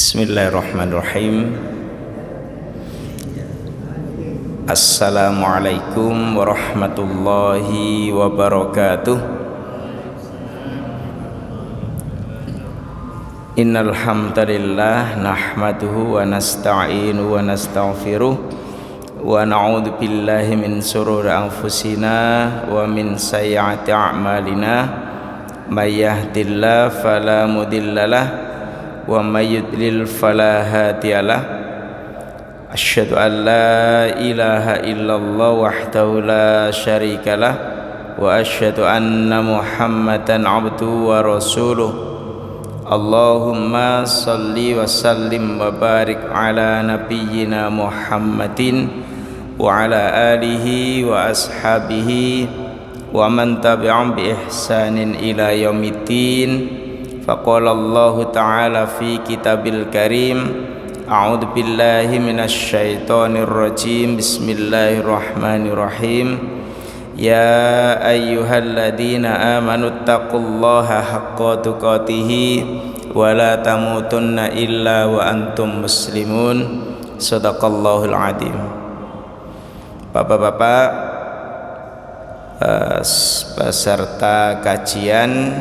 Bismillahirrahmanirrahim. Assalamualaikum warahmatullahi wabarakatuh. Innal hamdalillah nahmaduhu wa nasta'inu wa nastaghfiruh wa na'udzu billahi min shururi anfusina wa min sayyiati a'malina. May yahdihillahu fala mudhillalah wa may yudlil fala hadiyalah. Asyhadu an la ilaha illallah wahdahu la syarikalah wa asyhadu anna Muhammadan abduhu wa rasuluh. Allahumma salli wa sallim wa barik ala nabiyyina Muhammadin wa ala alihi wa ashabihi wa man tabi'ahum bi ihsanin ila yaumiddin. Faqala Allah ta'ala fi kitabil karim, a'udzu billahi minasyaitonir rajim. Bismillahirrahmanirrahim. Ya ayyuhalladzina amanu taqullaha haqqa tuqatih wa la tamutunna illa wa antum muslimun. Shadaqallahul adzim. Bapak-bapak peserta kajian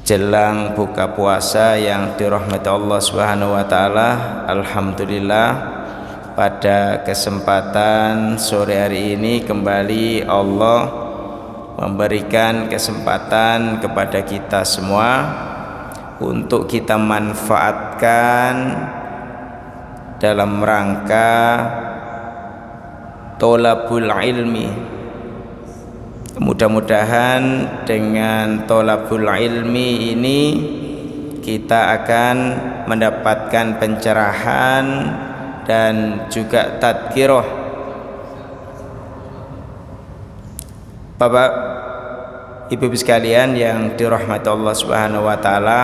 jelang buka puasa yang dirahmati Allah Subhanahu wa taala, alhamdulillah pada kesempatan sore hari ini kembali Allah memberikan kesempatan kepada kita semua untuk kita manfaatkan dalam rangka tholabul ilmi. Mudah-mudahan dengan tholabul ilmi ini kita akan mendapatkan pencerahan dan juga tadhkirah. Bapak Ibu sekalian yang dirahmati Allah Subhanahu wa taala,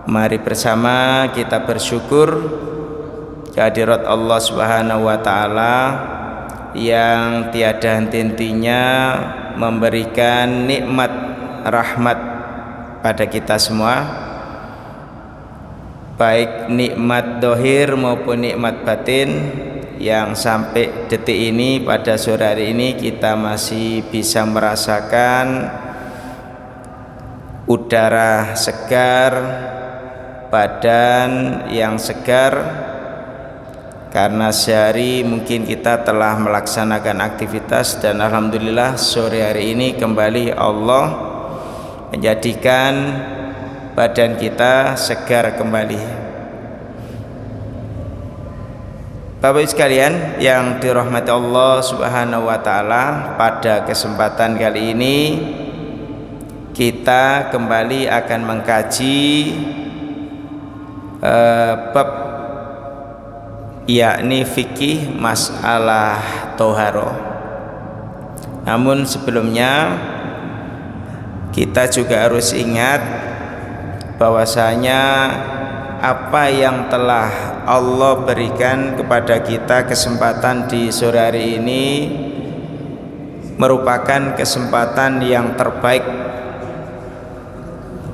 mari bersama kita bersyukur kehadirat Allah Subhanahu wa taala yang tiada henti-hentinya memberikan nikmat rahmat pada kita semua, baik nikmat dohir maupun nikmat batin, yang sampai detik ini pada sore hari ini kita masih bisa merasakan udara segar, badan yang segar, karena sehari mungkin kita telah melaksanakan aktivitas dan alhamdulillah sore hari ini kembali Allah menjadikan badan kita segar kembali. Bapak Ibu sekalian yang dirahmati Allah Subhanahu wa taala, pada kesempatan kali ini kita kembali akan mengkaji bab yakni fikih masalah toharoh. Namun sebelumnya kita juga harus ingat bahwasanya apa yang telah Allah berikan kepada kita kesempatan di sore hari ini merupakan kesempatan yang terbaik.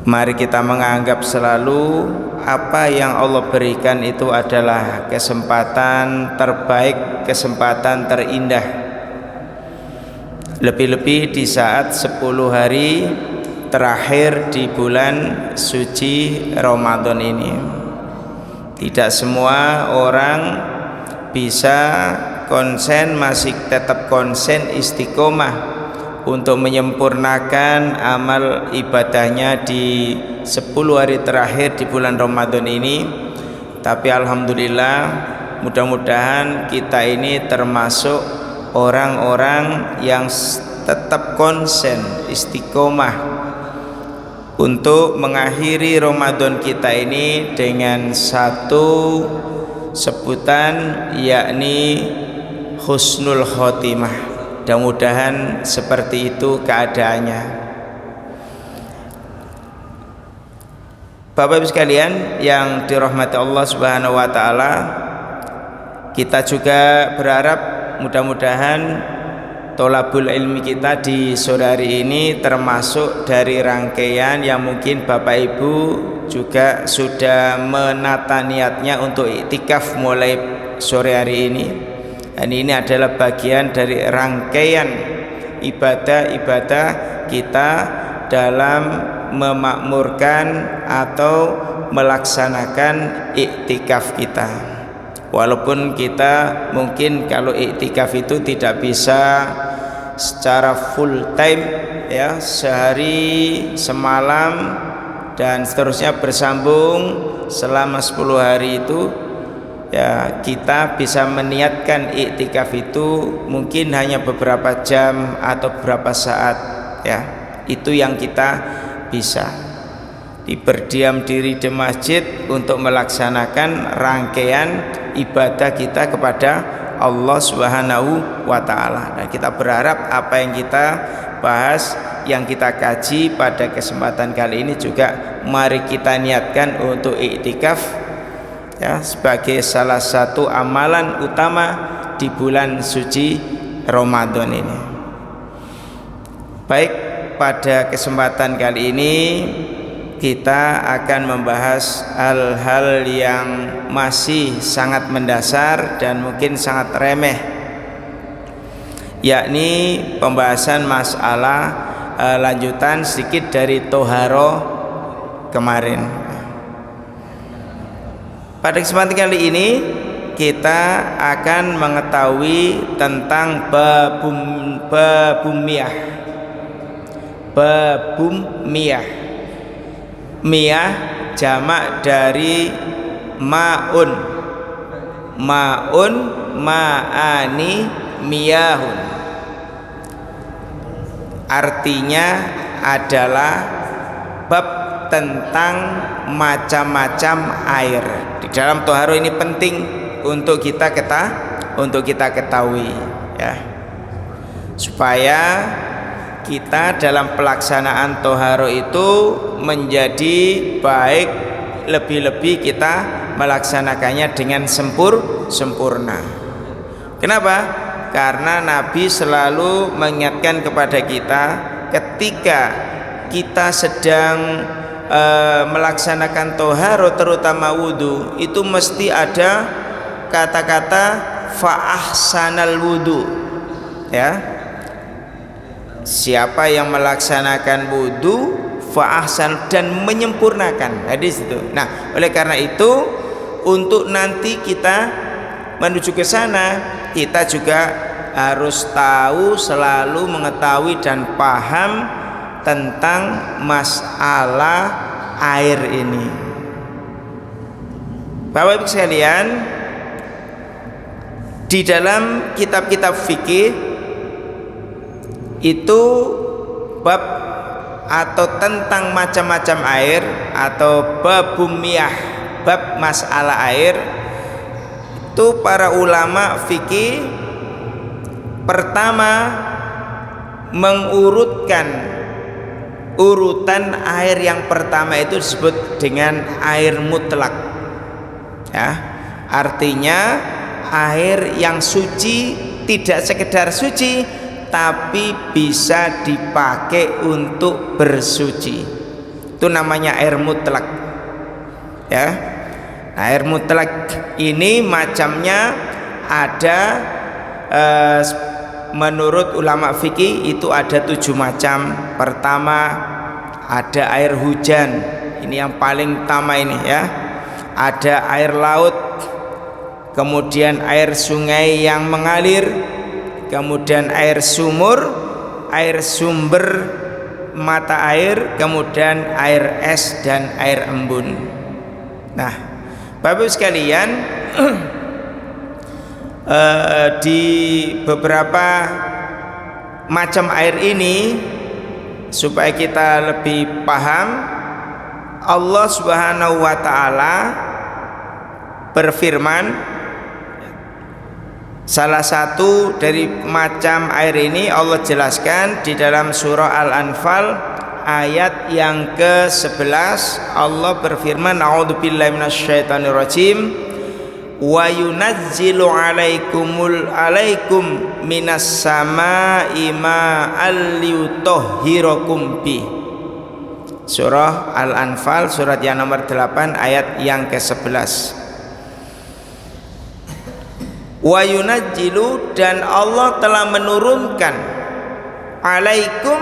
Mari kita menganggap selalu apa yang Allah berikan itu adalah kesempatan terbaik, kesempatan terindah. Lebih-lebih di saat 10 hari terakhir di bulan suci Ramadan ini. Tidak semua orang bisa konsen, masih tetap konsen istiqomah untuk menyempurnakan amal ibadahnya di 10 hari terakhir di bulan Ramadan ini. Tapi alhamdulillah, mudah-mudahan kita ini termasuk orang-orang yang tetap konsen istiqomah untuk mengakhiri Ramadan kita ini dengan satu sebutan, yakni husnul khotimah. Mudah-mudahan seperti itu keadaannya. Bapak Ibu sekalian yang dirahmati Allah Subhanahu wa taala, kita juga berharap mudah-mudahan tholabul ilmi kita di sore hari ini termasuk dari rangkaian yang mungkin Bapak Ibu juga sudah menata niatnya untuk iktikaf mulai sore hari ini. Dan ini adalah bagian dari rangkaian ibadah-ibadah kita dalam memakmurkan atau melaksanakan iktikaf kita. Walaupun kita mungkin kalau iktikaf itu tidak bisa secara full time ya, sehari semalam dan seterusnya bersambung selama 10 hari itu ya, kita bisa meniatkan iktikaf itu mungkin hanya beberapa jam atau beberapa saat ya, itu yang kita bisa berdiam diri di masjid untuk melaksanakan rangkaian ibadah kita kepada Allah Subhanahu wa taala. Nah, kita berharap apa yang kita bahas, yang kita kaji pada kesempatan kali ini juga mari kita niatkan untuk iktikaf ya, sebagai salah satu amalan utama di bulan suci Ramadan ini. Baik, pada kesempatan kali ini kita akan membahas hal-hal yang masih sangat mendasar dan mungkin sangat remeh, yakni pembahasan masalah lanjutan sedikit dari toharo kemarin. Pada kesempatan kali ini kita akan mengetahui tentang babum miyah. Miyah jamak dari ma'un, ma'ani, miyahun. Artinya adalah bab tentang macam-macam air. Di dalam toharo ini penting untuk kita ketahui ya, supaya kita dalam pelaksanaan toharo itu menjadi baik, lebih-lebih kita melaksanakannya dengan sempurna. Kenapa? Karena Nabi selalu mengingatkan kepada kita ketika kita sedang melaksanakan toharo, terutama wudu, itu mesti ada kata-kata fa'ahsanal wudu ya. Siapa yang melaksanakan wudu fa'ahsan, dan menyempurnakan hadis itu. Nah, oleh karena itu untuk nanti kita menuju ke sana, kita juga harus tahu, selalu mengetahui dan paham tentang masalah air ini. Bapak Ibu sekalian, di dalam kitab-kitab fikih itu bab atau tentang macam-macam air atau babum miyah, bab masalah air, itu para ulama fikih pertama mengurutkan urutan air yang pertama itu disebut dengan air mutlak ya, artinya air yang suci, tidak sekedar suci tapi bisa dipakai untuk bersuci, itu namanya air mutlak ya. Air mutlak ini macamnya ada menurut ulama fikih itu ada 7 macam. Pertama ada air hujan, ini yang paling utama ini ya. Ada air laut, kemudian air sungai yang mengalir, kemudian air sumur, air sumber mata air, kemudian air es dan air embun. Nah, Bapak Ibu sekalian, di beberapa macam air ini supaya kita lebih paham, Allah Subhanahu wa taala berfirman, salah satu dari macam air ini Allah jelaskan di dalam surah Al-Anfal ayat yang ke-11. Allah berfirman, a'udzubillahi minasyaitonirrajim, wa yunazzilu alaikum minas samaa'i ma'al liyutahhirakum bi. Surah Al-Anfal surat yang nomor 8 ayat yang ke-11. Wa yunazzilu, dan Allah telah menurunkan alaikum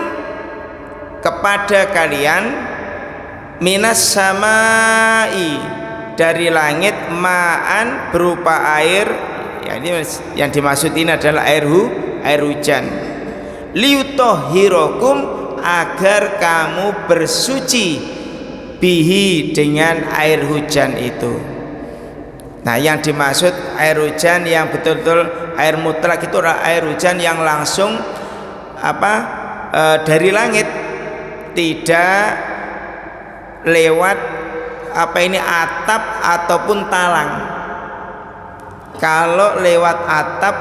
kepada kalian minas samai, dari langit, ma'an berupa air. Ya, ini yang dimaksud ini adalah air hujan. Liyutahhirakum, agar kamu bersuci, bihi, dengan air hujan itu. Nah, yang dimaksud air hujan yang betul-betul air mutlak itu adalah air hujan yang langsung dari langit, tidak lewat atap ataupun talang. Kalau lewat atap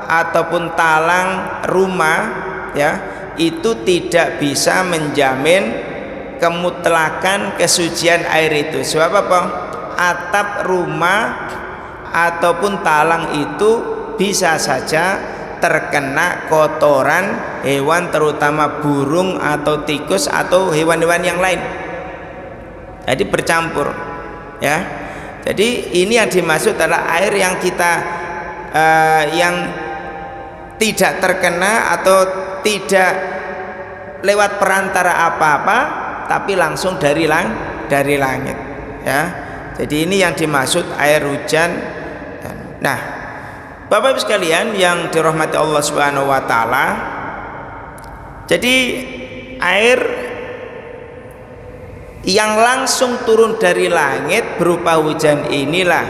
ataupun talang rumah, ya, itu tidak bisa menjamin kemutlakan kesucian air itu. Sebab apa? Atap rumah ataupun talang itu bisa saja terkena kotoran hewan, terutama burung atau tikus atau hewan-hewan yang lain. Jadi bercampur, ya. Jadi ini yang dimaksud adalah air yang kita yang tidak terkena atau tidak lewat perantara apa-apa, tapi langsung dari langit, ya. Jadi ini yang dimaksud air hujan. Nah, Bapak Ibu sekalian yang dirahmati Allah Subhanahu wa taala, jadi air yang langsung turun dari langit berupa hujan inilah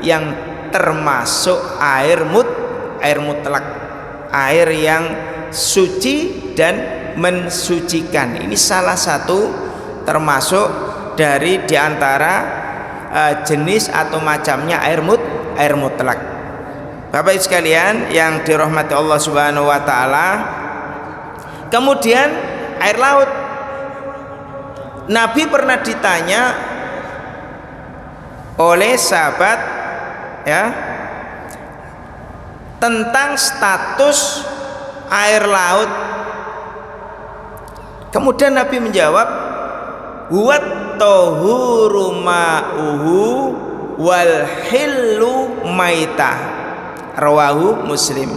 yang termasuk air mutlak, air yang suci dan mensucikan. Ini salah satu termasuk dari diantara jenis atau macamnya air mutlak. Bapak Ibu sekalian yang dirahmati Allah Subhanahu wa taala, kemudian air laut. Nabi pernah ditanya oleh sahabat, ya, tentang status air laut. Kemudian Nabi menjawab, huwat tahuru ma'uhu wal hillu maitah, rawahu Muslim.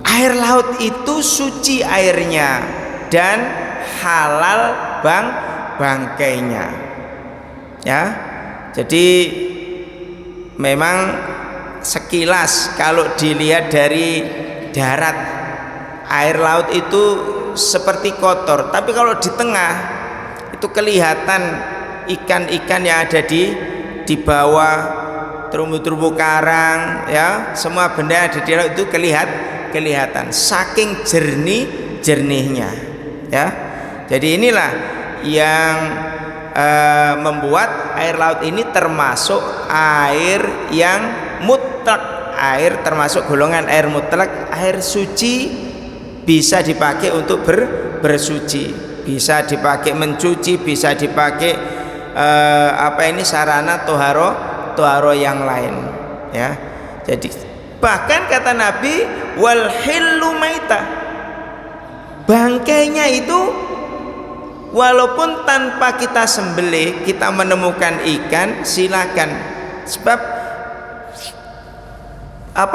Air laut itu suci airnya dan halal bangkainya, ya. Jadi memang sekilas kalau dilihat dari darat, air laut itu seperti kotor, tapi kalau di tengah itu kelihatan ikan-ikan yang ada di bawah, terumbu-terumbu karang, ya, semua benda yang ada di laut itu kelihatan saking jernihnya, ya. Jadi inilah yang membuat air laut ini termasuk air yang mutlak, air termasuk golongan air mutlak, air suci, bisa dipakai untuk bersuci, bisa dipakai mencuci, bisa dipakai sarana toharo yang lain, ya. Jadi bahkan kata Nabi, wal hillu maitah, bangkainya itu walaupun tanpa kita sembelih, kita menemukan ikan, silakan. Sebab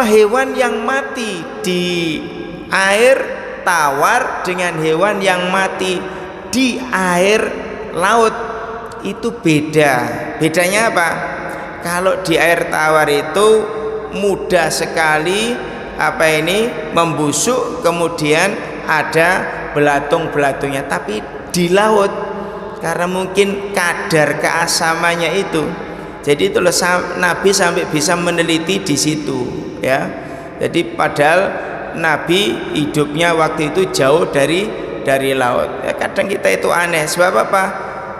hewan yang mati di air tawar dengan hewan yang mati di air laut itu beda. Bedanya apa? Kalau di air tawar itu mudah sekali membusuk, kemudian ada belatung-belatungnya, tapi di laut karena mungkin kadar keasamannya itu, jadi itulah Nabi sampai bisa meneliti di situ, ya. Jadi padahal Nabi hidupnya waktu itu jauh dari laut, ya. Kadang kita itu aneh, sebab apa?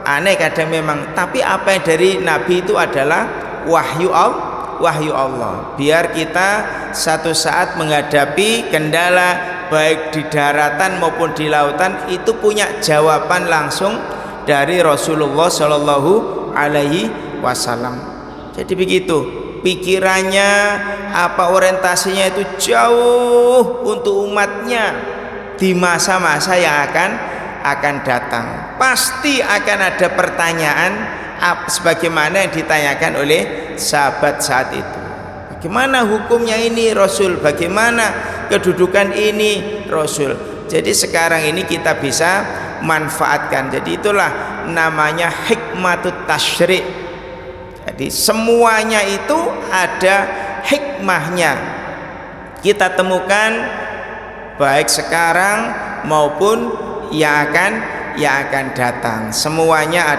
Aneh kadang memang, tapi apa yang dari Nabi itu adalah wahyu Allah, biar kita satu saat menghadapi kendala baik di daratan maupun di lautan itu punya jawaban langsung dari Rasulullah Shallallahu Alaihi Wasallam. Jadi begitu pikirannya, orientasinya itu jauh untuk umatnya di masa-masa yang datang. Pasti akan ada pertanyaan sebagaimana yang ditanyakan oleh sahabat saat itu. Bagaimana hukumnya ini Rasul? Bagaimana kedudukan ini Rasul? Jadi sekarang ini kita bisa manfaatkan. Jadi itulah namanya hikmatut tasyri'. Jadi semuanya itu ada hikmahnya. Kita temukan baik sekarang maupun yang akan datang. Semuanya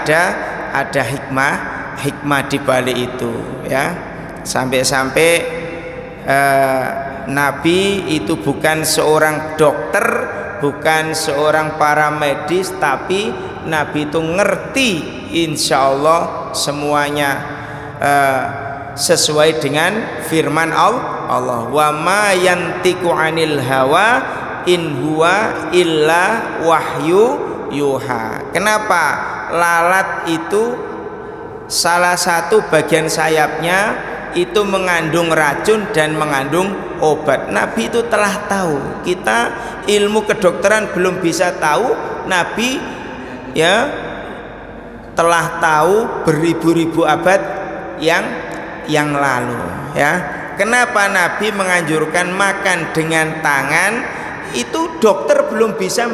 ada hikmah di balik itu, ya. Sampai-sampai Nabi itu bukan seorang dokter, bukan seorang paramedis, tapi Nabi itu ngerti insya Allah semuanya sesuai dengan firman Allah. Wa ma yantiqu 'anil hawa in huwa illa wahyu yuha. Kenapa? Lalat itu salah satu bagian sayapnya itu mengandung racun dan mengandung obat. Nabi itu telah tahu. Kita ilmu kedokteran belum bisa tahu, Nabi ya telah tahu beribu-ribu abad yang lalu, ya. Kenapa Nabi menganjurkan makan dengan tangan? Itu dokter belum bisa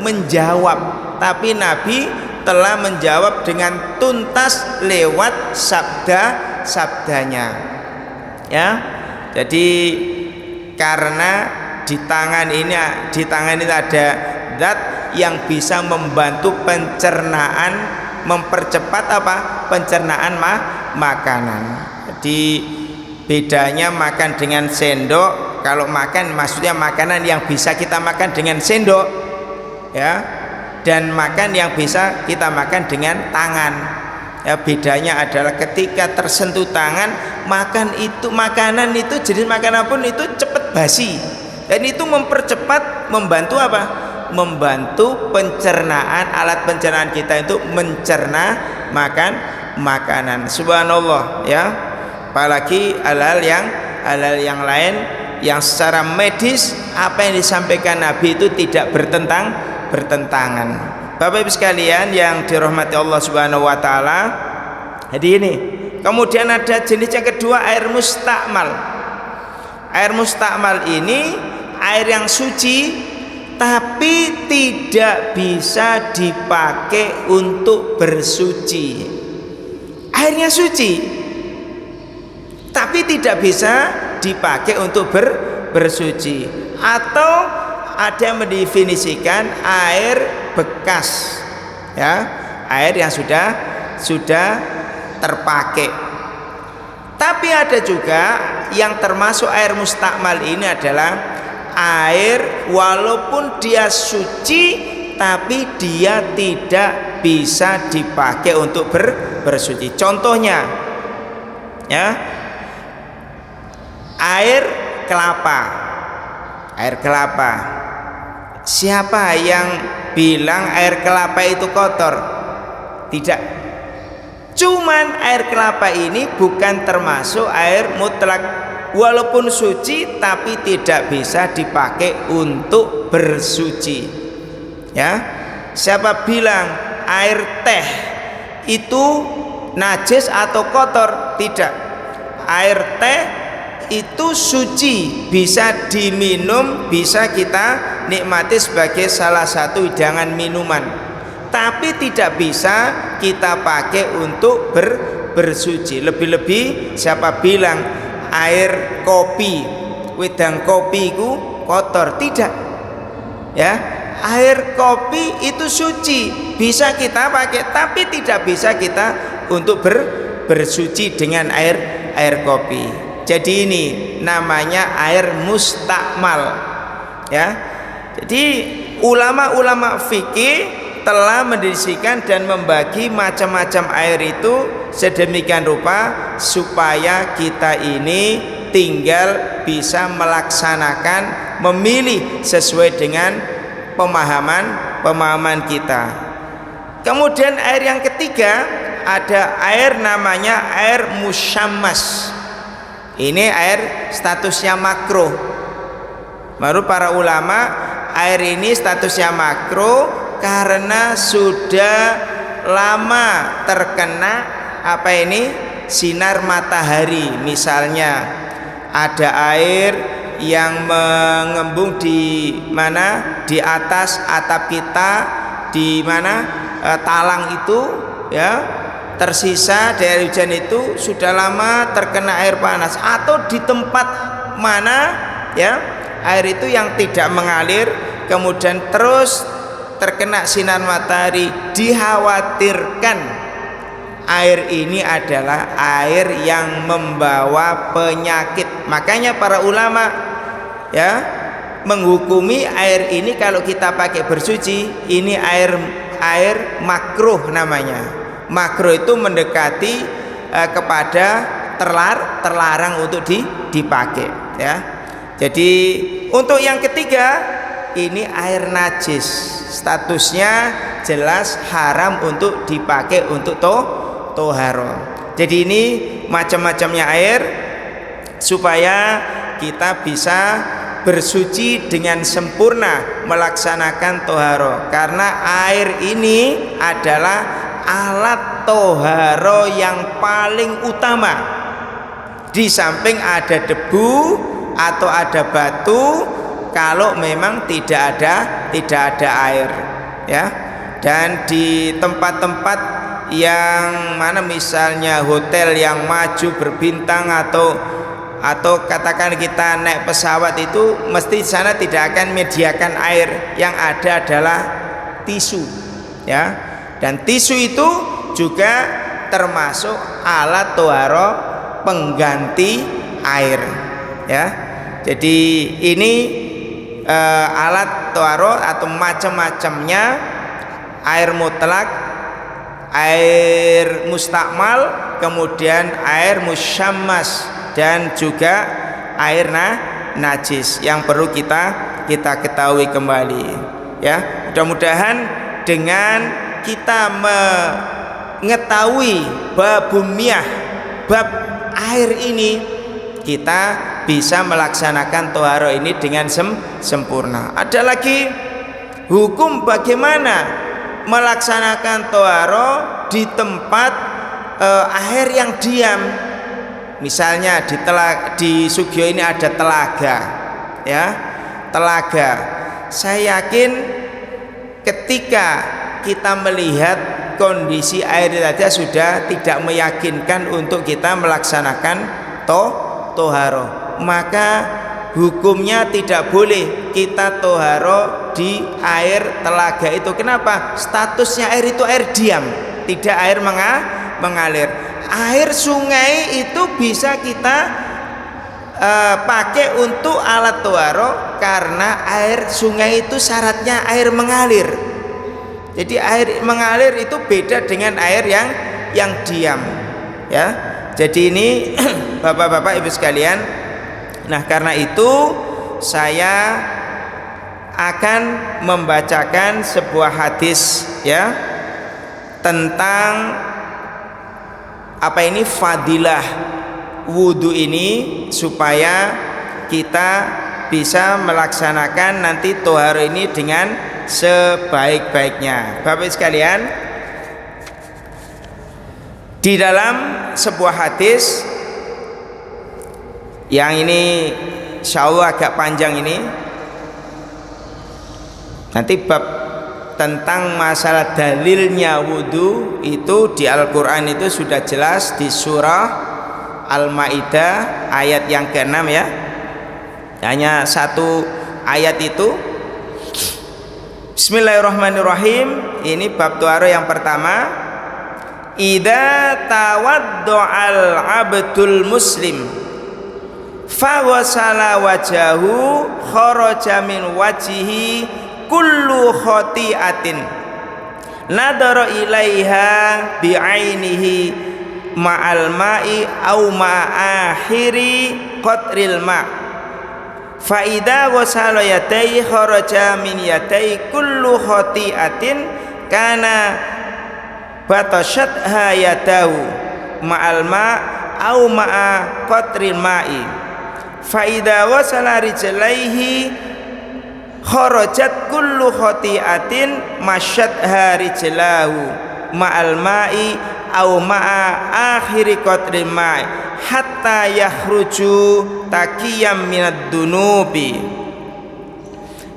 menjawab, tapi Nabi telah menjawab dengan tuntas lewat sabdanya, ya. Jadi karena di tangan ini ada zat yang bisa membantu pencernaan, mempercepat pencernaan makanan. Jadi bedanya makan dengan sendok. Kalau makan maksudnya makanan yang bisa kita makan dengan sendok, ya, dan makan yang bisa kita makan dengan tangan. Ya, bedanya adalah ketika tersentuh tangan, makanan itu jenis makanan pun itu cepat basi, dan itu mempercepat, membantu membantu pencernaan, alat pencernaan kita itu mencerna makanan. Subhanallah, ya. Apalagi hal-hal yang lain yang secara medis apa yang disampaikan Nabi itu tidak bertentangan. Bapak Ibu sekalian yang dirahmati Allah Subhanahu wa taala. Jadi ini. Kemudian ada jenis yang kedua, air mustakmal. Air mustakmal ini air yang suci tapi tidak bisa dipakai untuk bersuci. Airnya suci tapi tidak bisa dipakai untuk bersuci. Atau ada yang mendefinisikan air bekas, ya, air yang sudah terpakai. Tapi ada juga yang termasuk air mustakmal ini adalah air walaupun dia suci tapi dia tidak bisa dipakai untuk bersuci. Contohnya, ya, air kelapa. Siapa yang bilang air kelapa itu kotor? Tidak. Cuman air kelapa ini bukan termasuk air mutlak. Walaupun suci tapi tidak bisa dipakai untuk bersuci, ya. Siapa bilang air teh itu najis atau kotor? Tidak. Air teh itu suci, bisa diminum, bisa kita nikmati sebagai salah satu hidangan minuman, tapi tidak bisa kita pakai untuk bersuci. Lebih-lebih siapa bilang air kopi, wedang kopi itu kotor? Tidak, ya. Air kopi itu suci, bisa kita pakai, tapi tidak bisa kita untuk bersuci dengan air kopi. Jadi ini namanya air mustakmal, ya. Jadi ulama-ulama fikih telah mendefinisikan dan membagi macam-macam air itu sedemikian rupa supaya kita ini tinggal bisa melaksanakan, memilih sesuai dengan pemahaman kita. Kemudian air yang ketiga ada air namanya air musyammas. Ini air statusnya makruh. Baru para ulama, air ini statusnya makruh karena sudah lama terkena sinar matahari. Misalnya ada air yang mengembung di mana, di atas atap kita, di mana talang itu ya, tersisa dari hujan itu sudah lama terkena air panas, atau di tempat mana ya air itu yang tidak mengalir kemudian terus terkena sinar matahari, dikhawatirkan air ini adalah air yang membawa penyakit. Makanya para ulama ya menghukumi air ini kalau kita pakai bersuci ini air makruh namanya. Makruh itu mendekati kepada terlarang untuk dipakai ya. Jadi untuk yang ketiga ini air najis, statusnya jelas haram untuk dipakai untuk toharo. Jadi ini macam-macamnya air supaya kita bisa bersuci dengan sempurna melaksanakan toharo, karena air ini adalah alat toharo yang paling utama. Di samping ada debu atau ada batu, kalau memang tidak ada air ya. Dan di tempat-tempat yang mana misalnya hotel yang maju berbintang atau katakan kita naik pesawat, itu mesti di sana tidak akan menyediakan air, yang ada adalah tisu ya. Dan tisu itu juga termasuk alat toharo pengganti air ya. Jadi ini alat toharo atau macam-macamnya, air mutlak, air mustakmal, kemudian air musyammas, dan juga air najis yang perlu kita ketahui kembali ya. Mudah-mudahan dengan kita mengetahui babumiyah, bab air ini, kita bisa melaksanakan toharo ini dengan sempurna. Ada lagi hukum bagaimana melaksanakan toharo di tempat air yang diam. Misalnya di Sugio ini ada telaga ya, telaga. Saya yakin ketika kita melihat kondisi air saja sudah tidak meyakinkan untuk kita melaksanakan toharo, maka hukumnya tidak boleh kita toharo di air telaga itu. Kenapa? Statusnya air itu air diam, tidak air mengalir. Air sungai itu bisa kita pakai untuk alat toharo, karena air sungai itu syaratnya air mengalir. Jadi air mengalir itu beda dengan air yang diam ya. Jadi ini bapak-bapak ibu sekalian, nah karena itu saya akan membacakan sebuah hadis ya tentang fadilah wudhu ini, supaya kita bisa melaksanakan nanti toharo ini dengan sebaik-baiknya. Bapak sekalian, di dalam sebuah hadis yang ini insya Allah agak panjang ini, nanti bab tentang masalah dalilnya wudhu itu di Al-Quran itu sudah jelas di surah Al-Ma'idah ayat yang ke-6 ya. Hanya satu ayat itu. Bismillahirrahmanirrahim. Ini bab toharo yang pertama. Idza tawaddo'al abdul muslim fa wasala wajahu kharaja min wajhihi kullu khati'atin nadara ilaiha bi'ainihi ma'al ma'i au ma'akhiri qatril ma' fa idza wasala yadayhi kharaja min yadayhi kullu khati'atin kana batashat hayatahu ma'al ma' au ma'a qatril ma'i fa idza wasala rijlaihi kharajat kullu khati'atin masyadha rijlahu ma'al ma'i au ma'a akhiri qatril ma'i hatta yakhruju taqiyam minad dunubi.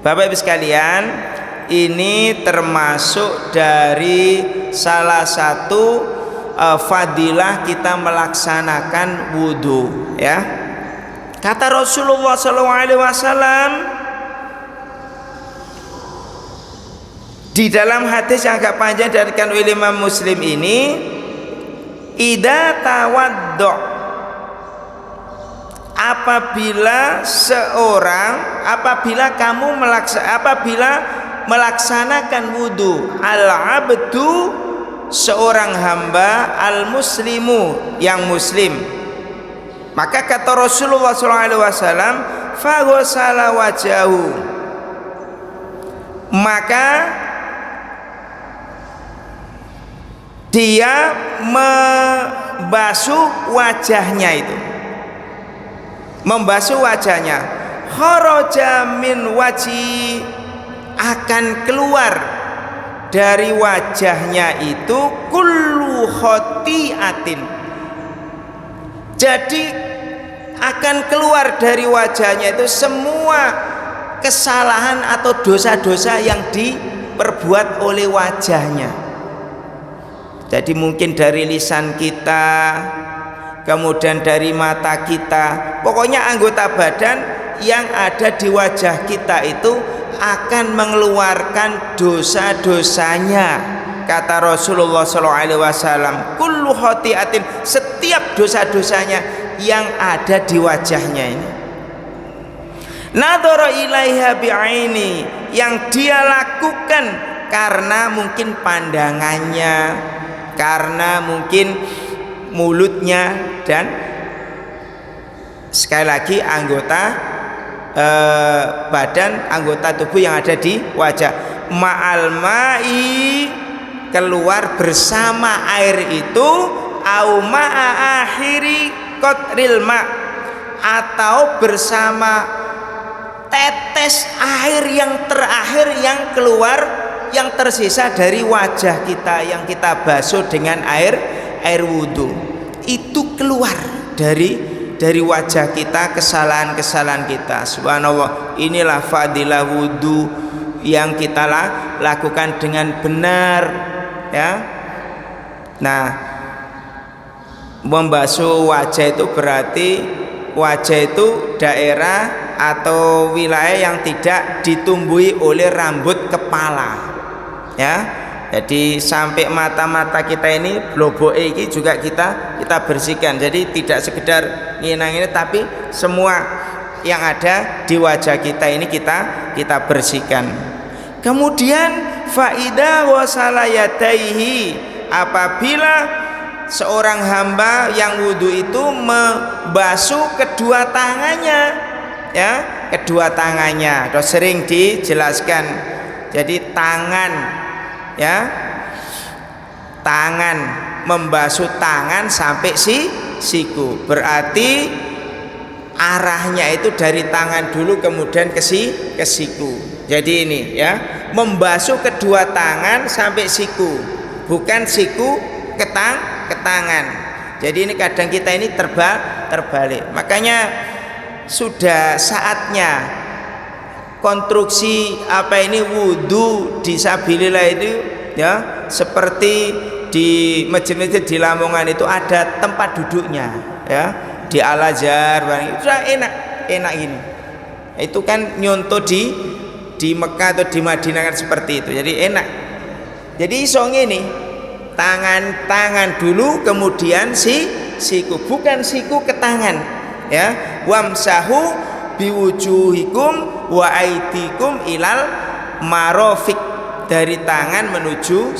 Bapak Ibu sekalian, ini termasuk dari salah satu fadilah kita melaksanakan wudu, ya. Kata Rasulullah SAW di dalam hadis yang agak panjang diriwayatkan oleh Imam Muslim ini, idza tawaddo, apabila kamu melaksanakan wudu, al-abdu, seorang hamba, al-muslimu, yang muslim, maka kata Rasulullah SAW, faghsala wajahu, maka dia membasuh wajahnya, itu membasuh wajahnya, kharaja min wajhi, akan keluar dari wajahnya itu kullu khati'atin, jadi akan keluar dari wajahnya itu semua kesalahan atau dosa-dosa yang diperbuat oleh wajahnya. Jadi mungkin dari lisan kita, kemudian dari mata kita, pokoknya anggota badan yang ada di wajah kita itu akan mengeluarkan dosa-dosanya. Kata Rasulullah SAW, kullu khati'atin, setiap dosa-dosanya yang ada di wajahnya ini. Nadhara ilaiha bi'aini, yang dia lakukan karena mungkin pandangannya, karena mungkin mulutnya, dan sekali lagi anggota badan, anggota tubuh yang ada di wajah. Ma'al ma'i, keluar bersama air itu, au ma'a akhiri qatril ma', atau bersama tetes air yang terakhir yang keluar, yang tersisa dari wajah kita yang kita basuh dengan air wudu, itu keluar dari wajah kita kesalahan-kesalahan kita. Subhanallah, inilah fadilah wudu yang kita lakukan dengan benar, ya. Nah, membasuh wajah itu berarti wajah itu daerah atau wilayah yang tidak ditumbuhi oleh rambut kepala, ya. Jadi sampai mata-mata kita ini, bloboke ini juga kita bersihkan. Jadi tidak sekedar nginang ini, tapi semua yang ada di wajah kita ini kita bersihkan. Kemudian faida wasala yadaihi, apabila seorang hamba yang wudu itu membasuh kedua tangannya, ya, kedua tangannya. Sudah sering dijelaskan. Jadi tangan, ya, tangan, membasuh tangan sampai siku, berarti arahnya itu dari tangan dulu kemudian ke siku. Jadi ini, ya, membasuh kedua tangan sampai siku, bukan siku ke tangan. Jadi ini kadang kita ini terbalik. Makanya sudah saatnya konstruksi wudu di sabilillah itu, ya, seperti di masjid-masjid di Lamongan itu ada tempat duduknya, ya, di Al-Azhar, sudah enak gini. Itu kan nyontoh di Mekah atau di Madinah kan seperti itu, jadi enak. Jadi iso ngene, tangan dulu kemudian siku, bukan siku ke tangan, ya. Wamsahu biwujuhikum wa aidikum ilal marafiq, dari tangan menuju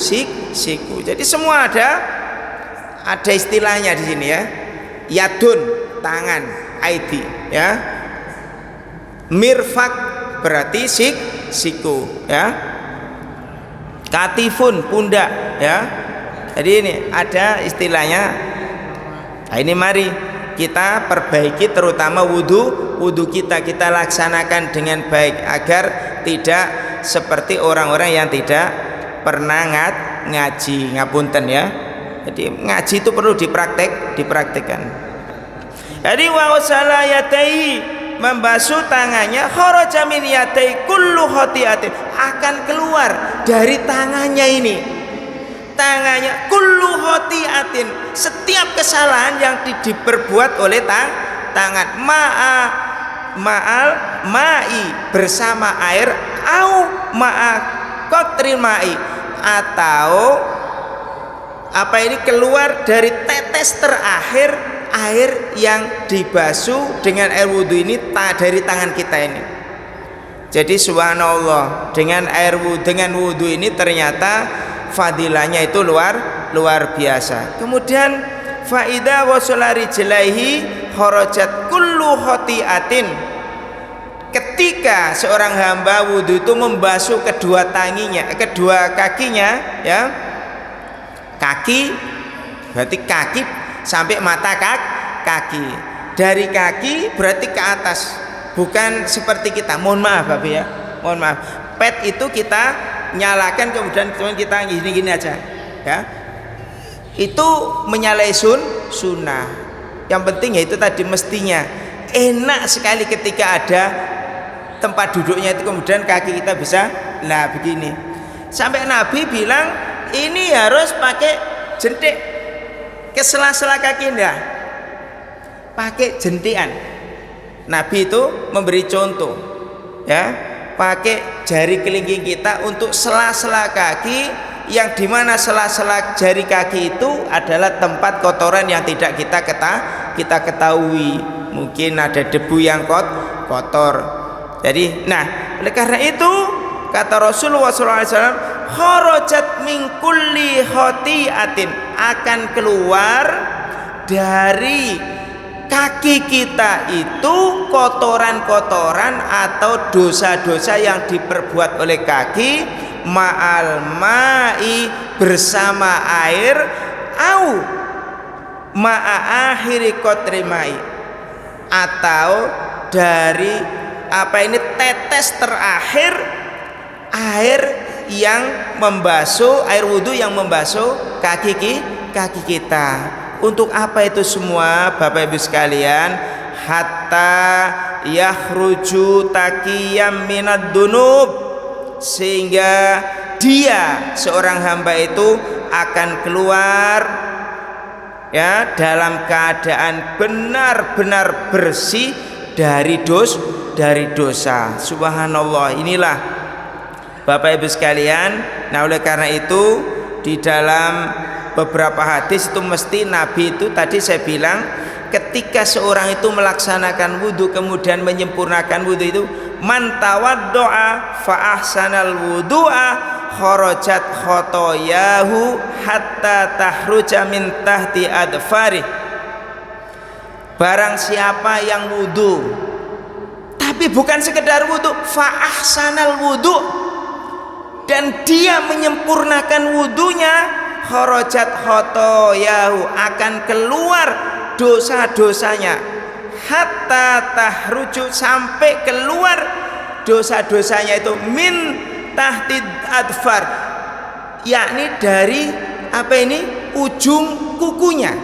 siku. Jadi semua ada istilahnya di sini, ya. Yadun, tangan, aidi, ya. Mirfak berarti siku, ya. Katifun, pundak, ya. Jadi ini ada istilahnya. Nah, ini mari kita perbaiki, terutama wudu kita laksanakan dengan baik agar tidak seperti orang-orang yang tidak pernah ngaji. Ngapunten ya. Jadi ngaji itu perlu dipraktekkan. Jadi wa ghasala yadayhi, membasuh tangannya, kharaja min yadayhi kullu khati'atin, akan keluar dari tangannya ini. Tangannya kullu khati'atin, setiap kesalahan yang diperbuat oleh tangan, ma'al ma'i, bersama air, au ma'a qatril ma'i, atau apa ini, keluar dari tetes terakhir air yang dibasuh dengan air wudhu ini dari tangan kita ini. Jadi subhanallah, dengan wudhu ini ternyata fadilahnya itu luar biasa. Kemudian faida wasala rijlaihi kharajat kullu khati'atin, ketika seorang hamba wudhu itu membasuh kedua kakinya ya, kaki berarti kaki sampai mata kaki, dari kaki berarti ke atas, bukan seperti kita, mohon maaf Bapak ya, mohon maaf, pet itu kita nyalakan kemudian kita gini aja ya, itu menyalahi sunnah. Yang penting ya itu tadi, mestinya enak sekali ketika ada tempat duduknya itu, kemudian kaki kita bisa begini. Sampai Nabi bilang ini harus pakai jentik ke sela-sela kaki, enggak pakai jentikan. Nabi itu memberi contoh ya, pakai jari kelingking kita untuk sela-sela kaki, yang dimana sela-sela jari kaki itu adalah tempat kotoran yang tidak kita ketahui, mungkin ada debu yang kotor. Jadi oleh karena itu kata Rasulullah SAW, kharajat min kulli khati'atin, akan keluar dari kaki kita itu kotoran-kotoran atau dosa-dosa yang diperbuat oleh kaki, ma'al ma'i, bersama air, au ma'a akhiri qatri ma'i, atau dari tetes terakhir air yang membasuh, air wudhu yang membasuh kaki kita. Untuk apa itu semua Bapak Ibu sekalian? Hatta yakhruju taqiyam minad dunub, sehingga dia, seorang hamba itu akan keluar ya dalam keadaan benar-benar bersih dari dosa. Subhanallah, inilah Bapak Ibu sekalian. Oleh karena itu di dalam beberapa hadis itu mesti Nabi itu tadi saya bilang, ketika seorang itu melaksanakan wudhu kemudian menyempurnakan wudhu itu, man tawaddo'a fa ahsanal wudhu'a kharajat khotoyahu hatta tahruja min tahti adfari. Barang siapa yang wudhu tapi bukan sekedar wudhu, fa ahsanal wudhu, dan dia menyempurnakan wudhunya, kharajat khotoyahu, akan keluar dosa-dosanya, hatta tahruju, sampai keluar dosa-dosanya itu, min tahti adfar, yakni dari ujung kukunya.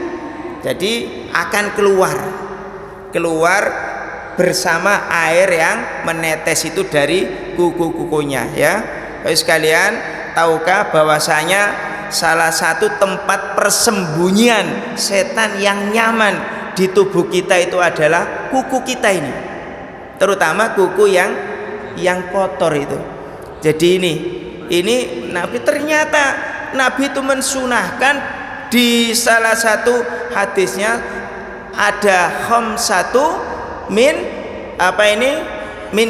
Jadi akan keluar bersama air yang menetes itu dari kuku-kukunya ya. Bapak sekalian, tahukah bahwasanya salah satu tempat persembunyian setan yang nyaman di tubuh kita itu adalah kuku kita ini, terutama kuku yang kotor itu. Jadi ini ternyata Nabi itu mensunahkan, di salah satu hadisnya ada khamsatu min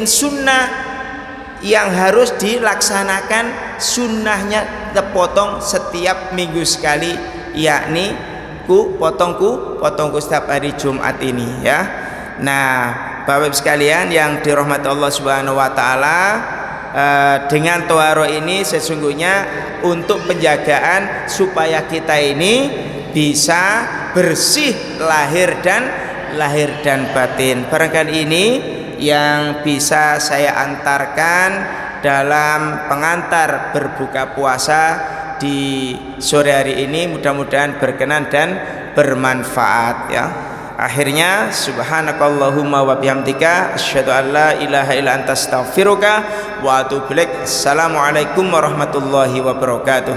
sunnah, yang harus dilaksanakan sunnahnya terpotong setiap minggu sekali, yakni potongku setiap hari Jumat ini ya. Bapak Ibu sekalian yang dirahmati Allah Subhanahu wa taala, dengan toharo ini sesungguhnya untuk penjagaan supaya kita ini bisa bersih lahir dan batin. Barangkali ini yang bisa saya antarkan dalam pengantar berbuka puasa di sore hari ini, mudah-mudahan berkenan dan bermanfaat ya. Akhirnya subhanakallahumma wa bihamdika asyhadu an la ilaha illa anta astaghfiruka wa atubu ilaik. Assalamualaikum warahmatullahi wabarakatuh.